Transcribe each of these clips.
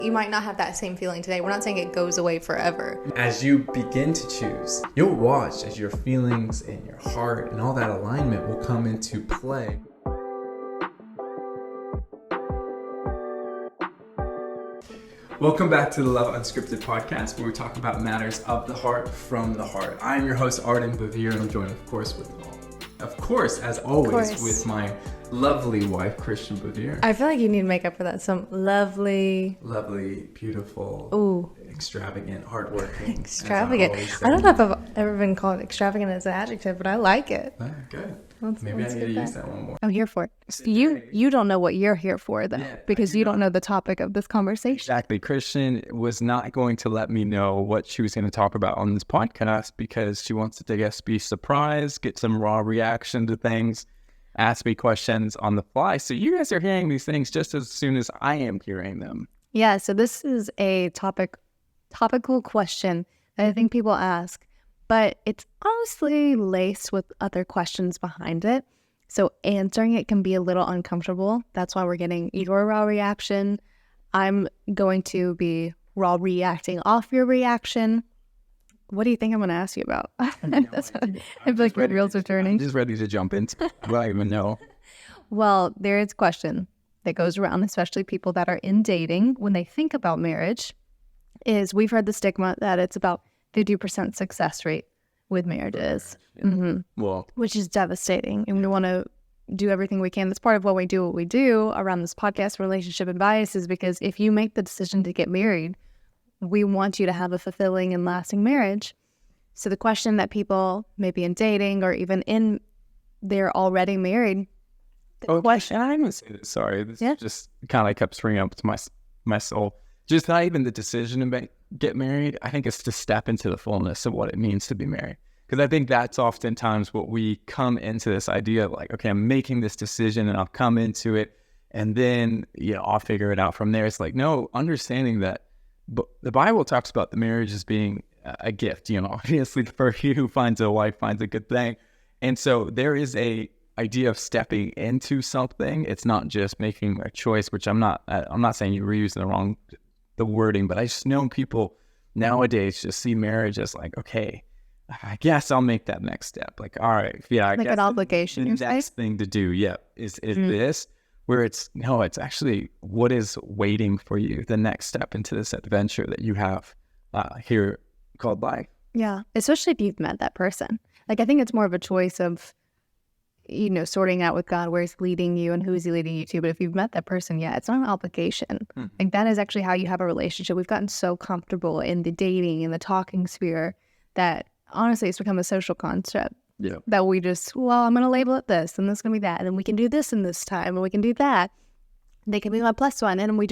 You might not have that same feeling today. We're not saying it goes away forever. As you begin to choose, you'll watch as your feelings and your heart and all that alignment will come into play. Welcome back to the Love Unscripted podcast, where we talk about matters of the heart from the heart. I'm your host, Arden Bevere, and I'm joined, of course, as always, with my lovely wife, Christian Bevere. I feel like you need to make up for that. Some lovely, beautiful, extravagant, hardworking. Extravagant. I don't know if I've ever been called extravagant as an adjective, but I like it. Good. Maybe I need to use that one more. I'm here for it. You don't know what you're here for, though, because you don't know the topic of this conversation. Exactly. Christian was not going to let me know what she was going to talk about on this podcast because she wants to, I guess, be surprised, get some raw reaction to things, ask me questions on the fly. So you guys are hearing these things just as soon as I am hearing them. Yeah, so this is a topical question that I think people ask, but it's honestly laced with other questions behind it. So answering it can be a little uncomfortable. That's why we're getting your raw reaction. I'm going to be raw reacting off your reaction. What do you think I'm going to ask you about? I feel like my wheels are turning. I'm just ready to jump into it. I don't even know. Well, there is a question that goes around, especially people that are in dating when they think about marriage, is we've heard the stigma that it's about 50% success rate with marriages, Well, which is devastating. And we want to do everything we can. That's part of what we do around this podcast, Relationship and Biases, because if you make the decision to get married, we want you to have a fulfilling and lasting marriage. So the question that people maybe in dating or even in they're already married, question. I'm gonna say this. Sorry, this just kind of kept springing up to my soul. Just not even the decision to get married. I think it's to step into the fullness of what it means to be married. Because I think that's oftentimes what we come into this idea of, like, okay, I'm making this decision and I'll come into it and then, I'll figure it out from there. It's like, no, understanding that the Bible talks about the marriage as being a gift, obviously for he who finds a wife finds a good thing. And so there is a idea of stepping into something. It's not just making a choice, which I'm not saying you were using the wording, but I just know people nowadays just see marriage as like, okay, I guess I'll make that next step. Like, all right, I like guess an obligation. The next thing to do, is this, where it's actually what is waiting for you, the next step into this adventure that you have here called life. Yeah, especially if you've met that person. Like, I think it's more of a choice of, sorting out with God where he's leading you and who is he leading you to. But if you've met that person, it's not an obligation. Like, that is actually how you have a relationship. We've gotten so comfortable in the dating and the talking sphere that honestly it's become a social construct. Yeah. That we just, I'm going to label it this and this is going to be that. And then we can do this in this time and we can do that. They can be my plus one. And we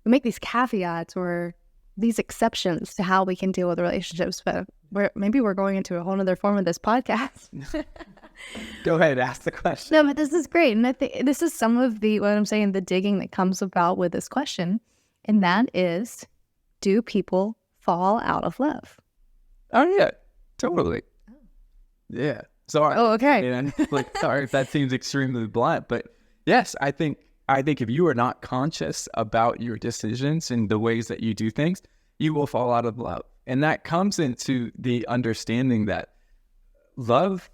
make these caveats or these exceptions to how we can deal with relationships. But maybe we're going into a whole other form of this podcast. Go ahead, ask the question. No, but this is great. And I think this is some of the digging that comes about with this question. And that is, do people fall out of love? Oh, yeah, totally. Yeah. Sorry. Oh, okay. And sorry if that seems extremely blunt, but yes, I think if you are not conscious about your decisions and the ways that you do things, you will fall out of love. And that comes into the understanding that love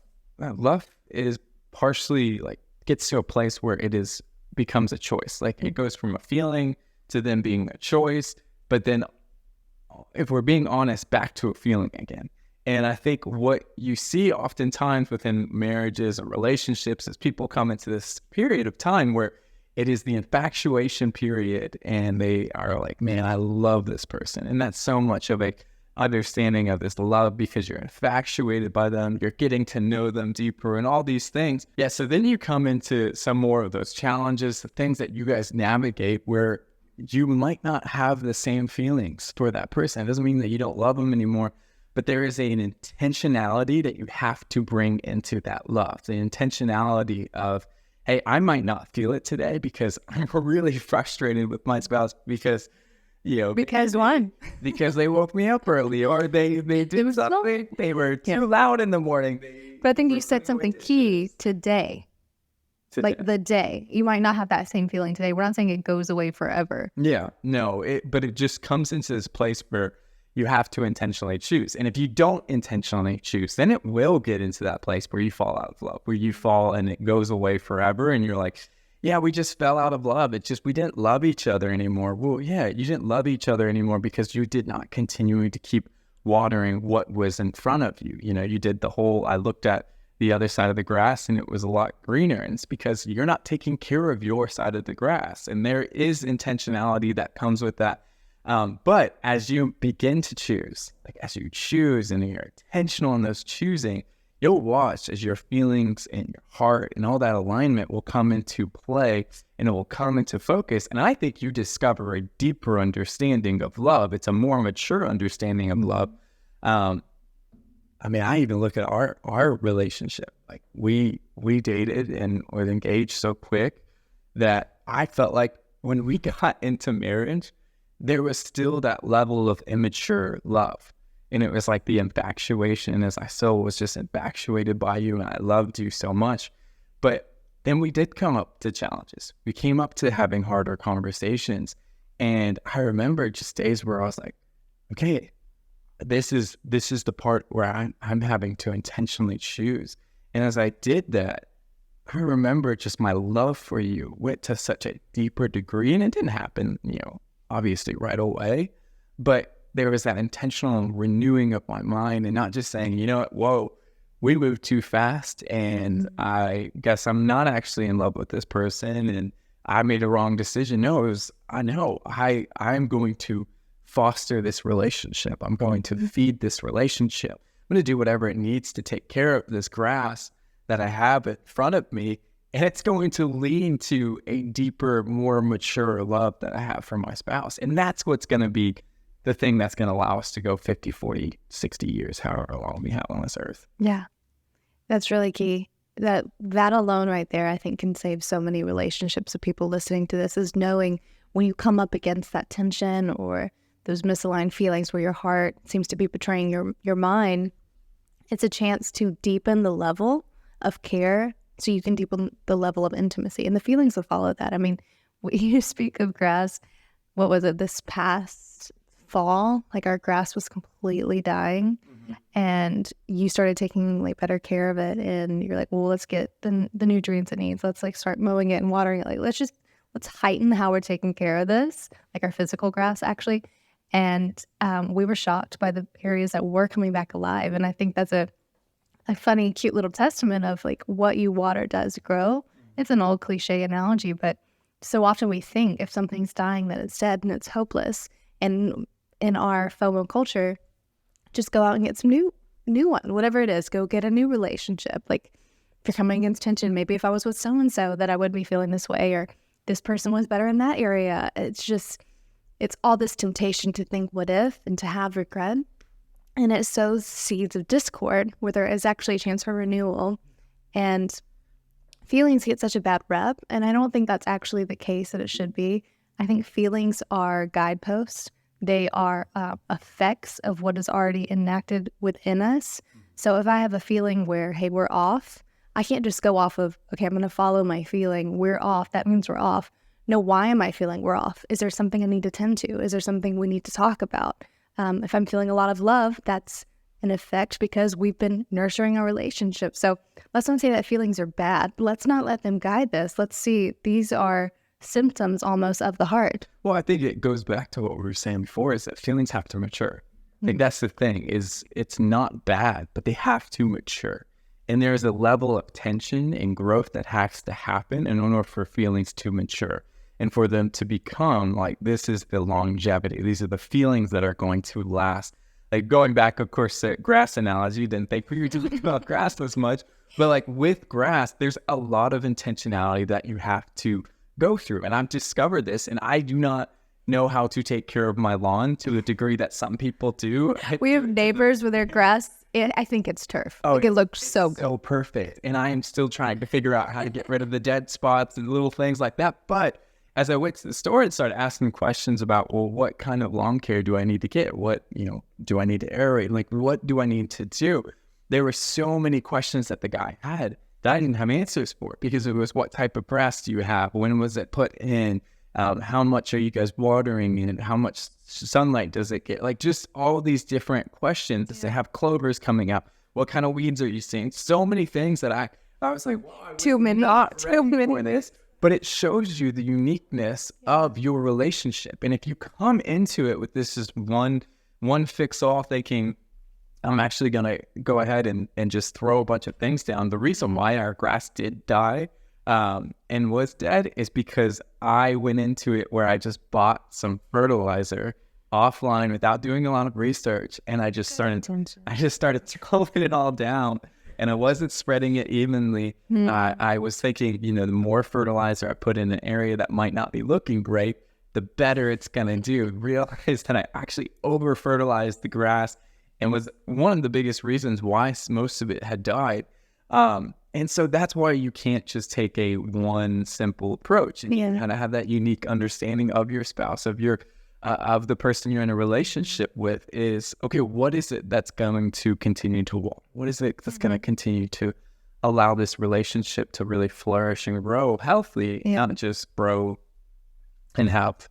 is partially gets to a place where it becomes a choice. Like, it goes from a feeling to then being a choice, but then if we're being honest, back to a feeling again. And I think what you see oftentimes within marriages or relationships is people come into this period of time where it is the infatuation period and they are like, man, I love this person. And that's so much of a understanding of this love because you're infatuated by them, you're getting to know them deeper and all these things. Yeah, so then you come into some more of those challenges, the things that you guys navigate where you might not have the same feelings for that person. It doesn't mean that you don't love them anymore, but there is an intentionality that you have to bring into that love. The intentionality of, hey, I might not feel it today because I'm really frustrated with my spouse because because they woke me up early or they did something. They were too loud in the morning. But I think you said something key today. like the day. You might not have that same feeling today. We're not saying it goes away forever. Yeah, no, but it just comes into this place where you have to intentionally choose. And if you don't intentionally choose, then it will get into that place where you fall out of love, where you fall and it goes away forever. And you're like, yeah, we just fell out of love. It's just, we didn't love each other anymore. Well, yeah, you didn't love each other anymore because you did not continue to keep watering what was in front of you. You know, you did the whole, I looked at the other side of the grass and it was a lot greener. And it's because you're not taking care of your side of the grass. And there is intentionality that comes with that. But as you begin to choose, like as you choose and you're intentional in those choosing, you'll watch as your feelings and your heart and all that alignment will come into play and it will come into focus. And I think you discover a deeper understanding of love. It's a more mature understanding of love. I mean, I even look at our relationship. Like we dated and was engaged so quick that I felt like when we got into marriage, there was still that level of immature love. And it was like the infatuation, as I still was just infatuated by you and I loved you so much. But then we did come up to challenges. We came up to having harder conversations. And I remember just days where I was like, okay, this is the part where I'm having to intentionally choose. And as I did that, I remember just my love for you went to such a deeper degree. And it didn't happen, obviously right away, but there was that intentional renewing of my mind and not just saying, whoa, we moved too fast and I guess I'm not actually in love with this person and I made a wrong decision. No, it was, I'm going to foster this relationship. I'm going to feed this relationship. I'm going to do whatever it needs to take care of this grass that I have in front of me. And it's going to lead to a deeper, more mature love that I have for my spouse. And that's what's going to be the thing that's going to allow us to go 50, 40, 60 years, however long we have on this earth. Yeah, that's really key. That alone right there, I think, can save so many relationships of people listening to this, is knowing when you come up against that tension or those misaligned feelings where your heart seems to be betraying your mind, it's a chance to deepen the level of care so you can deepen the level of intimacy. And the feelings will follow that. I mean, you speak of grass, what was it, this past fall? Like our grass was completely dying. And you started taking like better care of it, and you're like, well, let's get the nutrients it needs. Let's like start mowing it and watering it. Like let's heighten how we're taking care of this, like our physical grass actually. And we were shocked by the areas that were coming back alive. And I think that's a funny, cute little testament of like what you water does grow. It's an old cliche analogy, but so often we think if something's dying that it's dead and it's hopeless. And in our FOMO culture, just go out and get some new one, whatever it is. Go get a new relationship. Like if you're coming against tension, maybe if I was with so-and-so that I would be feeling this way, or this person was better in that area. It's all this temptation to think what if and to have regret. And it sows seeds of discord where there is actually a chance for renewal. And feelings get such a bad rep. And I don't think that's actually the case that it should be. I think feelings are guideposts. They are effects of what is already enacted within us. So if I have a feeling where, hey, we're off, I can't just go off of, okay, I'm going to follow my feeling. We're off. That means we're off. No, why am I feeling we're off? Is there something I need to tend to? Is there something we need to talk about? If I'm feeling a lot of love, that's an effect because we've been nurturing our relationship. So let's not say that feelings are bad. Let's not let them guide this. Let's see, these are symptoms almost of the heart. Well, I think it goes back to what we were saying before, is that feelings have to mature. I think that's the thing, is it's not bad, but they have to mature. And there's a level of tension and growth that has to happen in order for feelings to mature and for them to become like, this is the longevity. These are the feelings that are going to last. Like going back, of course, to grass analogy, didn't think we were talking about grass as much, but like with grass, there's a lot of intentionality that you have to go through. And I've discovered this, and I do not know how to take care of my lawn to the degree that some people do. We have neighbors with their grass. I think it's turf. Oh, like it looks so good. So perfect. And I am still trying to figure out how to get rid of the dead spots and little things like that. But as I went to the store and started asking questions about, well, what kind of lawn care do I need to get? What, do I need to aerate? Like, what do I need to do? There were so many questions that the guy had. that I didn't have answers for, because it was, what type of grass do you have? When was it put in? How much are you guys watering, and how much sunlight does it get? Like, just all these different questions. Does it have clovers coming up? What kind of weeds are you seeing? So many things that I was like, wow, I was Too many. not ready for this. But it shows you the uniqueness of your relationship. And if you come into it with this just one fix all thinking, I'm actually going to go ahead and just throw a bunch of things down. The reason why our grass did die and was dead is because I went into it where I just bought some fertilizer offline without doing a lot of research. And I just started throwing it all down, and I wasn't spreading it evenly. I was thinking, the more fertilizer I put in an area that might not be looking great, the better it's going to do. Realized that I actually over fertilized the grass, and was one of the biggest reasons why most of it had died. And so that's why you can't just take a one simple approach. And you kind of have that unique understanding of your spouse, of the person you're in a relationship with. Is, okay, what is it that's going to continue to walk? What is it that's going to continue to allow this relationship to really flourish and grow healthy, not just grow and have,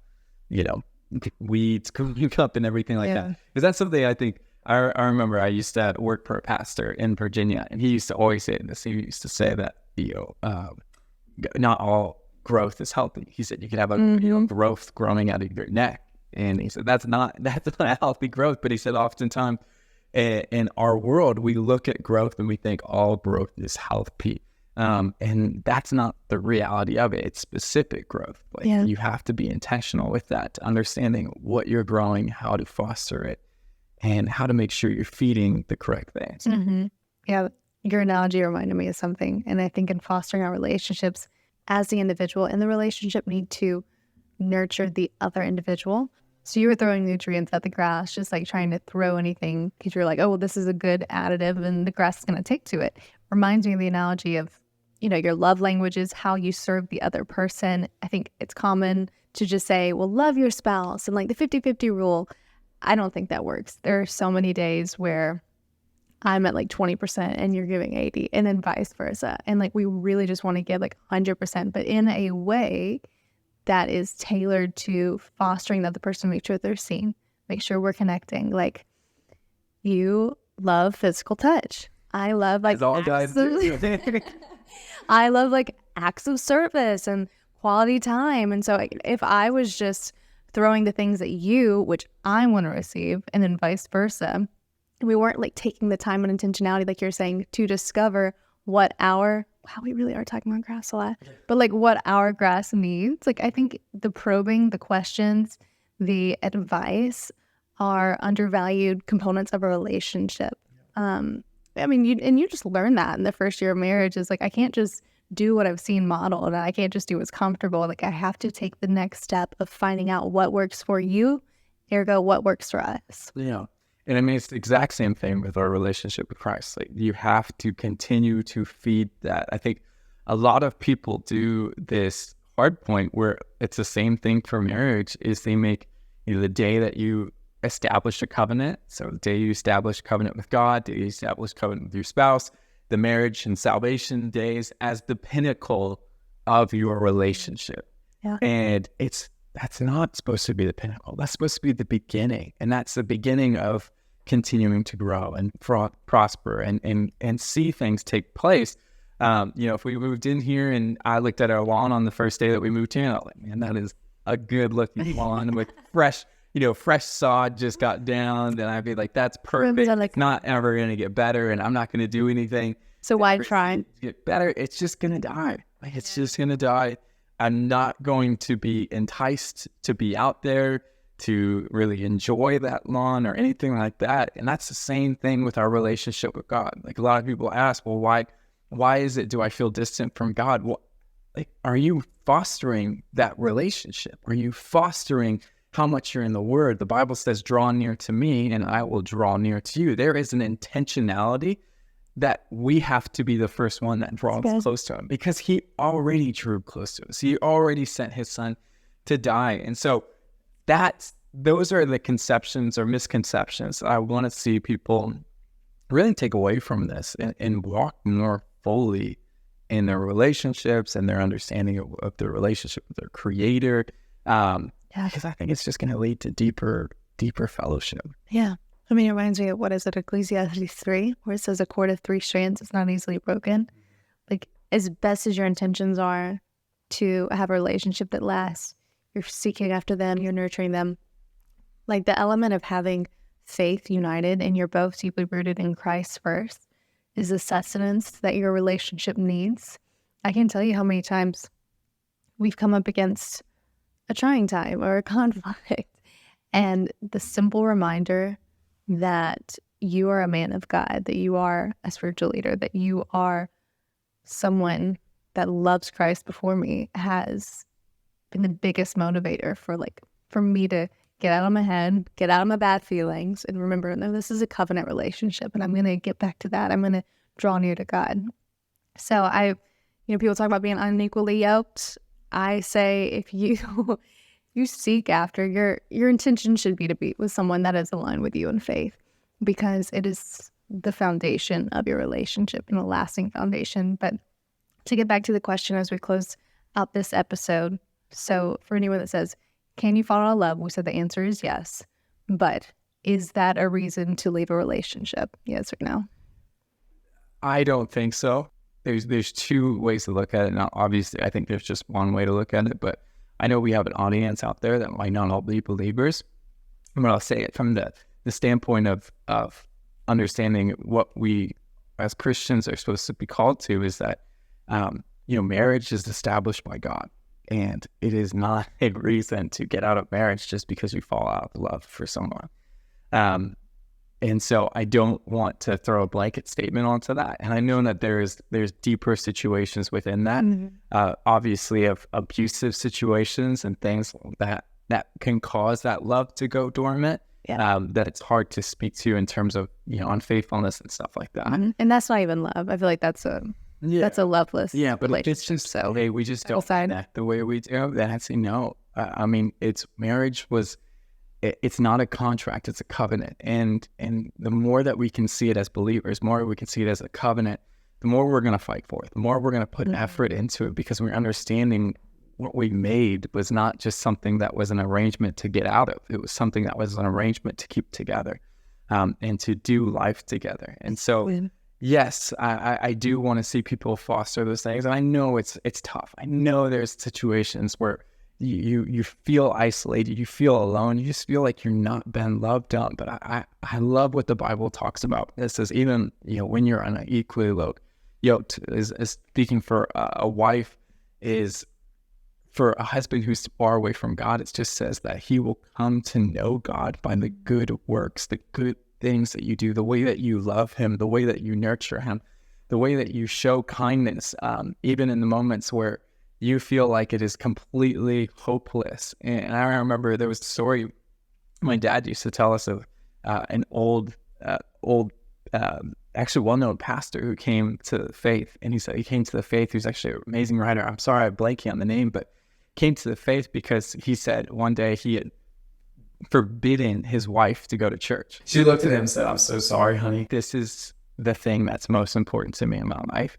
weeds coming up and everything like that? Because that's something I think, I remember I used to work for a pastor in Virginia, and he used to always say this. He used to say that, not all growth is healthy. He said you could have a growth growing out of your neck, and he said that's not healthy growth. But he said oftentimes in our world we look at growth and we think all growth is healthy, and that's not the reality of it. It's specific growth. You have to be intentional with that, understanding what you're growing, how to foster it, and how to make sure you're feeding the correct things. Yeah, your analogy reminded me of something. And I think in fostering our relationships, as the individual in the relationship need to nurture the other individual. So you were throwing nutrients at the grass, just like trying to throw anything because you're like, oh, well, this is a good additive and the grass is going to take to it. Reminds me of the analogy of, your love languages, how you serve the other person. I think it's common to just say, well, love your spouse, and like the 50-50 rule. I don't think that works. There are so many days where I'm at like 20% and you're giving 80, and then vice versa. And like, we really just want to give like 100%, but in a way that is tailored to fostering the other person, make sure they're seen, make sure we're connecting. Like, you love physical touch. I love like I love like acts of service and quality time. And so if I was just throwing the things at you, which I want to receive, and then vice versa, we weren't like taking the time and intentionality, like you're saying, to discover what we really are talking about grass a lot, but like what our grass needs. Like, I think the probing, the questions, the advice are undervalued components of a relationship. You just learn that in the first year of marriage, is like, I can't just do what I've seen modeled, and I can't just do what's comfortable. Like, I have to take the next step of finding out what works for you, ergo what works for us. Yeah. And I mean, it's the exact same thing with our relationship with Christ. Like, you have to continue to feed that. I think a lot of people do this hard point where it's the same thing for marriage, is they make, the day that you establish a covenant, so the day you establish a covenant with God, the day you establish a covenant with your spouse, the marriage and salvation days as the pinnacle of your relationship. Yeah. And that's not supposed to be the pinnacle. That's supposed to be the beginning. And that's the beginning of continuing to grow and prosper and see things take place. If we moved in here and I looked at our lawn on the first day that we moved here, and I was like, man, that is a good looking lawn with fresh sod just got down, then I'd be like, that's perfect. It's not ever going to get better, and I'm not going to do anything. So why try? To get better, it's just going to die. Like, it's just going to die. I'm not going to be enticed to be out there to really enjoy that lawn or anything like that. And that's the same thing with our relationship with God. Like, a lot of people ask, well, why is it, do I feel distant from God? Well, like, are you fostering that relationship? Are you fostering how much you're in the Word? The Bible says, draw near to me and I will draw near to you. There is an intentionality that we have to be the first one that draws close to him, because he already drew close to us. He already sent his son to die. And so those are the conceptions or misconceptions that I want to see people really take away from this and walk more fully in their relationships and their understanding of their relationship with their creator. Because I think it's just going to lead to deeper fellowship. Yeah. I mean, it reminds me of, what is it, Ecclesiastes 3, where it says a cord of 3 strands is not easily broken. Like, as best as your intentions are to have a relationship that lasts, you're seeking after them, you're nurturing them. Like, the element of having faith united and you're both deeply rooted in Christ first is the sustenance that your relationship needs. I can tell you how many times we've come up against a trying time or a conflict, and the simple reminder that you are a man of God, that you are a spiritual leader, that you are someone that loves Christ before me, has been the biggest motivator for me to get out of my head, get out of my bad feelings, and remember, no, this is a covenant relationship, and I'm going to get back to that. I'm going to draw near to God. So people talk about being unequally yoked. I say, if you seek after, your intention should be to be with someone that is aligned with you in faith, because it is the foundation of your relationship and a lasting foundation. But to get back to the question as we close out this episode, so for anyone that says, can you fall out of love? We said the answer is yes. But is that a reason to leave a relationship? Yes or no? I don't think so. There's two ways to look at it. Now, obviously, I think there's just one way to look at it, but I know we have an audience out there that might not all be believers. But I'll say it from the standpoint of understanding what we as Christians are supposed to be called to, is that marriage is established by God, and it is not a reason to get out of marriage just because you fall out of love for someone. And so I don't want to throw a blanket statement onto that. And I know that there's deeper situations within that, obviously of abusive situations and things that can cause that love to go dormant, that it's hard to speak to in terms of, unfaithfulness and stuff like that. Mm-hmm. And that's not even love. I feel like that's a loveless but if it's just, so hey, we just don't connect the way we do, then I'd say no. I mean, it's not a contract, it's a covenant. And the more that we can see it as believers, the more we can see it as a covenant, the more we're going to fight for it, the more we're going to put effort into it, because we're understanding what we made was not just something that was an arrangement to get out of. It was something that was an arrangement to keep together, and to do life together. And so, yes, I do want to see people foster those things. And I know it's tough. I know there's situations where you feel isolated, you feel alone, you just feel like you're not been loved on. But I love what the Bible talks about. It says even when you're unequally yoked, is speaking for a wife, is for a husband who's far away from God. It just says that he will come to know God by the good works, the good things that you do, the way that you love him, the way that you nurture him, the way that you show kindness, even in the moments where you feel like it is completely hopeless. And I remember there was a story my dad used to tell us of an old, actually well-known pastor who came to faith. And he said he came to the faith. He was actually an amazing writer. I'm sorry, I'm blanking on the name, but came to the faith because he said one day he had forbidden his wife to go to church. She looked at him and said, "I'm so sorry, honey. This is the thing that's most important to me in my life.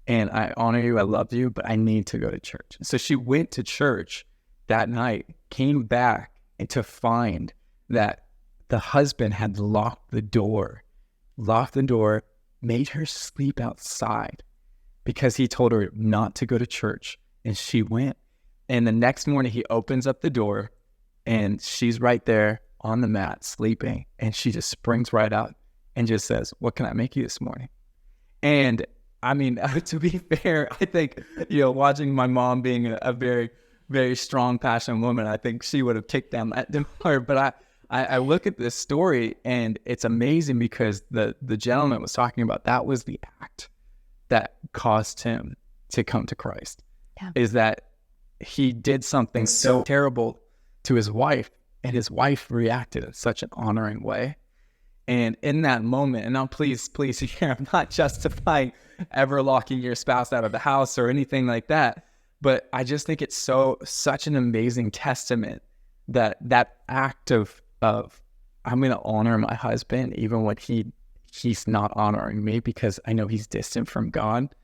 And I honor you, I love you, but I need to go to church." So she went to church that night, came back, and to find that the husband had locked the door, made her sleep outside because he told her not to go to church, and she went. And the next morning he opens up the door and she's right there on the mat sleeping, and she just springs right out and just says, "What can I make you this morning?" And I mean, to be fair, I think, watching my mom being a very, very strong, passionate woman, I think she would have kicked down that door. But I look at this story and it's amazing because the gentleman was talking about that was the act that caused him to come to Christ. Yeah. Is that he did something so terrible to his wife, and his wife reacted in such an honoring way. And in that moment, and now please hear, I'm not justifying ever locking your spouse out of the house or anything like that, but I just think it's such an amazing testament that act of I'm going to honor my husband even when he's not honoring me because I know he's distant from God,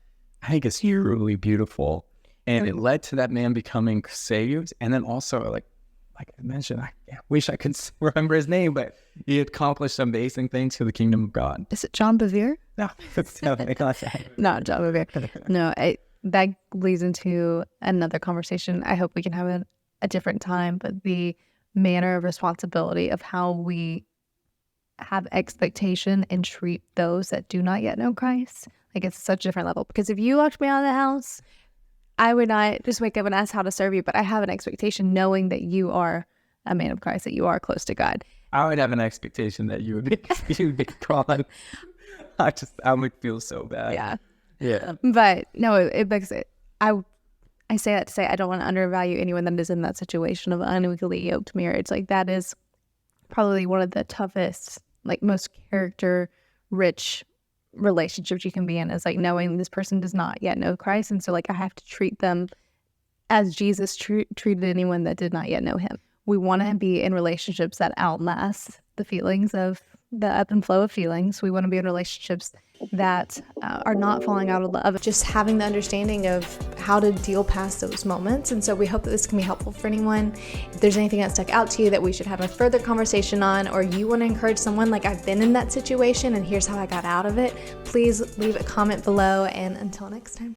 I think it's truly beautiful. And it led to that man becoming saved. And then also, like I mentioned, I wish I could remember his name, but he accomplished amazing things for the kingdom of God. Is it John Bevere? No, Not John Bevere. No, that leads into another conversation. I hope we can have it a different time, but the manner of responsibility of how we have expectation and treat those that do not yet know Christ. Like, it's such a different level. Because if you locked me out of the house, I would not just wake up and ask how to serve you, but I have an expectation knowing that you are a man of Christ, that you are close to God. I would have an expectation that you would be gone. I would feel so bad. Yeah. But no, it begs it. I say that to say I don't want to undervalue anyone that is in that situation of unequally yoked marriage. Like, that is probably one of the toughest, like, most character-rich relationships you can be in, is like knowing this person does not yet know Christ, and so like I have to treat them as Jesus treated anyone that did not yet know him. We want to be in relationships that outlast the feelings of the ebb and flow of feelings. We want to be in relationships that are not falling out of love, just having the understanding of how to deal past those moments. And so we hope that this can be helpful for anyone. If there's anything that stuck out to you that we should have a further conversation on, or you want to encourage someone, like, I've been in that situation and here's how I got out of it, please leave a comment below. And until next time.